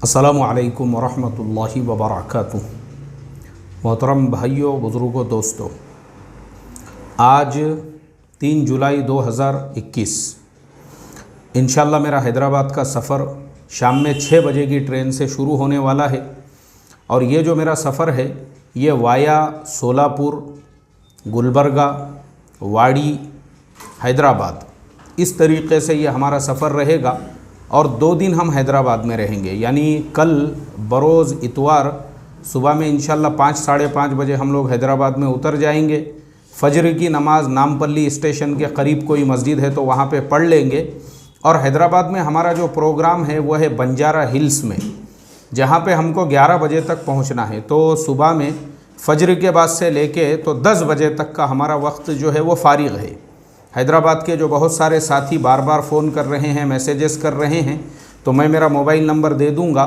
अस्सलामु अलैकुम वरहमतुल्लाहि वबरकातुहू। मोहतरम भाइयों, बुज़ुर्गों, दोस्तों, आज 3 जुलाई 2021 इंशाअल्लाह मेरा हैदराबाद का सफ़र शाम में 6 बजे की ट्रेन से शुरू होने वाला है। और ये जो मेरा सफ़र है ये वाया सोलापुर, गुलबर्गा, वाड़ी, हैदराबाद, इस तरीक़े से ये हमारा सफ़र रहेगा। और 2 दिन हम हैदराबाद में रहेंगे, यानी कल बरोज़ इतवार सुबह में इंशाअल्लाह 5 साढ़े 5 बजे हम लोग हैदराबाद में उतर जाएंगे। फ़जर की नमाज़ नामपल्ली स्टेशन के करीब कोई मस्जिद है तो वहाँ पे पढ़ लेंगे। और हैदराबाद में हमारा जो प्रोग्राम है वो है बंजारा हिल्स में, जहाँ पे हमको 11 बजे तक पहुँचना है। तो सुबह में फ़जर के बाद से लेके तो 10 बजे तक का हमारा वक्त जो है वो फ़ारिग है। हैदराबाद के जो बहुत सारे साथी बार बार फ़ोन कर रहे हैं, मैसेजेस कर रहे हैं, तो मैं मेरा मोबाइल नंबर दे दूंगा।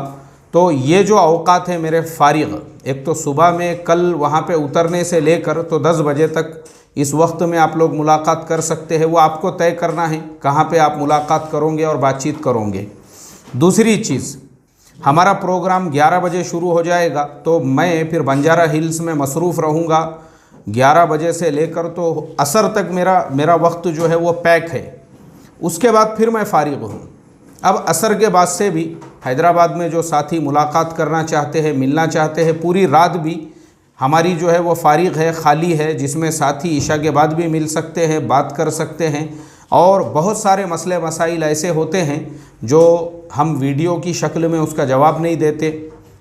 तो ये जो अवकात है मेरे फ़ारिग, एक तो सुबह में कल वहाँ पे उतरने से लेकर तो 10 बजे तक इस वक्त में आप लोग मुलाकात कर सकते हैं। वो आपको तय करना है कहाँ पे आप मुलाकात करोगे और बातचीत करोगे। दूसरी चीज़, हमारा प्रोग्राम 11 बजे शुरू हो जाएगा तो मैं फिर बंजारा हिल्स में मसरूफ़ रहूँगा 11 बजे से लेकर तो असर तक मेरा वक्त जो है वो पैक है। उसके बाद फिर मैं फ़ारिग हूँ। अब असर के बाद से भी हैदराबाद में जो साथी मुलाकात करना चाहते हैं, मिलना चाहते हैं, पूरी रात भी हमारी जो है वो फ़ारिग है, खाली है, जिसमें साथी इशा के बाद भी मिल सकते हैं, बात कर सकते हैं। और बहुत सारे मसले मसाइल ऐसे होते हैं जो हम वीडियो की शक्ल में उसका जवाब नहीं देते।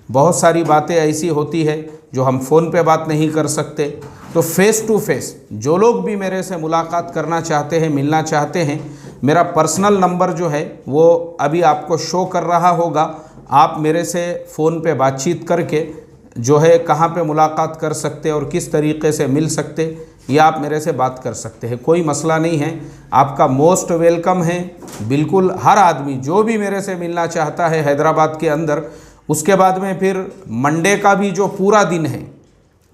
बहुत सारी बातें ऐसी होती है जो हम फ़ोन पे बात नहीं कर सकते। तो फ़ेस टू फेस जो लोग भी मेरे से मुलाकात करना चाहते हैं, मिलना चाहते हैं, मेरा पर्सनल नंबर जो है वो अभी आपको शो कर रहा होगा। आप मेरे से फ़ोन पे बातचीत करके जो है कहाँ पे मुलाकात कर सकते और किस तरीक़े से मिल सकते, ये आप मेरे से बात कर सकते हैं। कोई मसला नहीं है, आपका मोस्ट वेलकम है। बिल्कुल हर आदमी जो भी मेरे से मिलना चाहता है हैदराबाद के अंदर। उसके बाद में फिर मंडे का भी जो पूरा दिन है,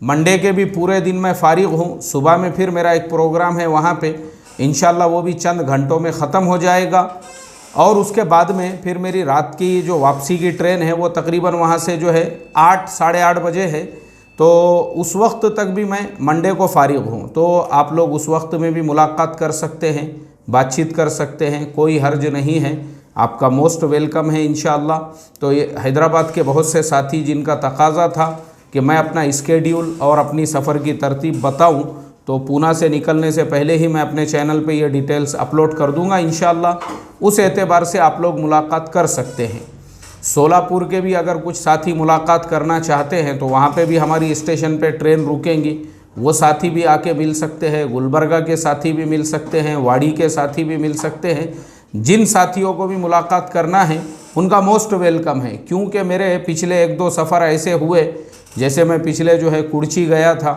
मंडे के भी पूरे दिन मैं फ़ारिग हूँ। सुबह में फिर मेरा एक प्रोग्राम है वहाँ पे, इंशाल्लाह वो भी चंद घंटों में ख़त्म हो जाएगा। और उसके बाद में फिर मेरी रात की जो वापसी की ट्रेन है वो तकरीबन वहाँ से जो है 8 साढ़े 8 बजे है। तो उस वक्त तक भी मैं मंडे को फ़ारिग हूँ। तो आप लोग उस वक्त में भी मुलाकात कर सकते हैं, बातचीत कर सकते हैं, कोई हर्ज नहीं है। आपका मोस्ट वेलकम है इंशाअल्लाह। तो ये हैदराबाद के बहुत से साथी जिनका तकाज़ा था कि मैं अपना स्केड्यूल और अपनी सफ़र की तरतीब बताऊं, तो पूना से निकलने से पहले ही मैं अपने चैनल पे ये डिटेल्स अपलोड कर दूंगा इंशाअल्लाह। उस एतबार से आप लोग मुलाकात कर सकते हैं। सोलापुर के भी अगर कुछ साथी मुलाकात करना चाहते हैं तो वहाँ पे भी हमारी स्टेशन पे ट्रेन रुकेंगी, वो साथी भी आके मिल सकते हैं। गुलबर्गा के साथी भी मिल सकते हैं, वाड़ी के साथी भी मिल सकते हैं। जिन साथियों को भी मुलाकात करना है उनका मोस्ट वेलकम है। क्योंकि मेरे पिछले 1-2 सफ़र ऐसे हुए, जैसे मैं पिछले जो है कुर्ची गया था,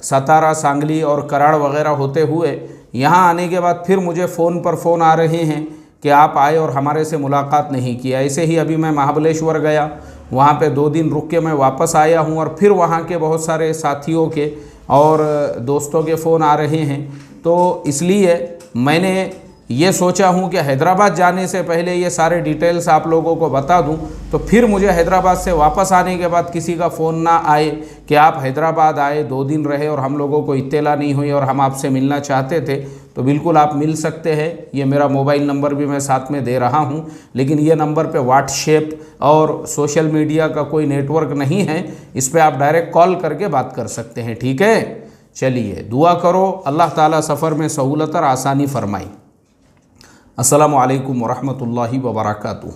सतारा, सांगली और कराड़ वगैरह होते हुए यहाँ आने के बाद फिर मुझे फ़ोन पर फ़ोन आ रहे हैं कि आप आए और हमारे से मुलाकात नहीं किया। ऐसे ही अभी मैं महाबलेश्वर गया, वहाँ पे 2 दिन रुक के मैं वापस आया हूँ और फिर वहाँ के बहुत सारे साथियों के और दोस्तों के फ़ोन आ रहे हैं। तो इसलिए मैंने ये सोचा हूँ कि हैदराबाद जाने से पहले ये सारे डिटेल्स आप लोगों को बता दूँ, तो फिर मुझे हैदराबाद से वापस आने के बाद किसी का फ़ोन ना आए कि आप हैदराबाद आए, 2 दिन रहे और हम लोगों को इत्तला नहीं हुई और हम आपसे मिलना चाहते थे। तो बिल्कुल आप मिल सकते हैं। ये मेरा मोबाइल नंबर भी मैं साथ में दे रहा हूँ, लेकिन ये नंबर पे व्हाट्सएप और सोशल मीडिया का कोई नेटवर्क नहीं है। इस पर आप डायरेक्ट कॉल करके बात कर सकते हैं। ठीक है, चलिए दुआ करो अल्लाह ताला सफ़र में सहूलत और आसानी फ़रमाए। अस्सलामु अलैकुम वरहमतुल्लाहि वबरकातुहू।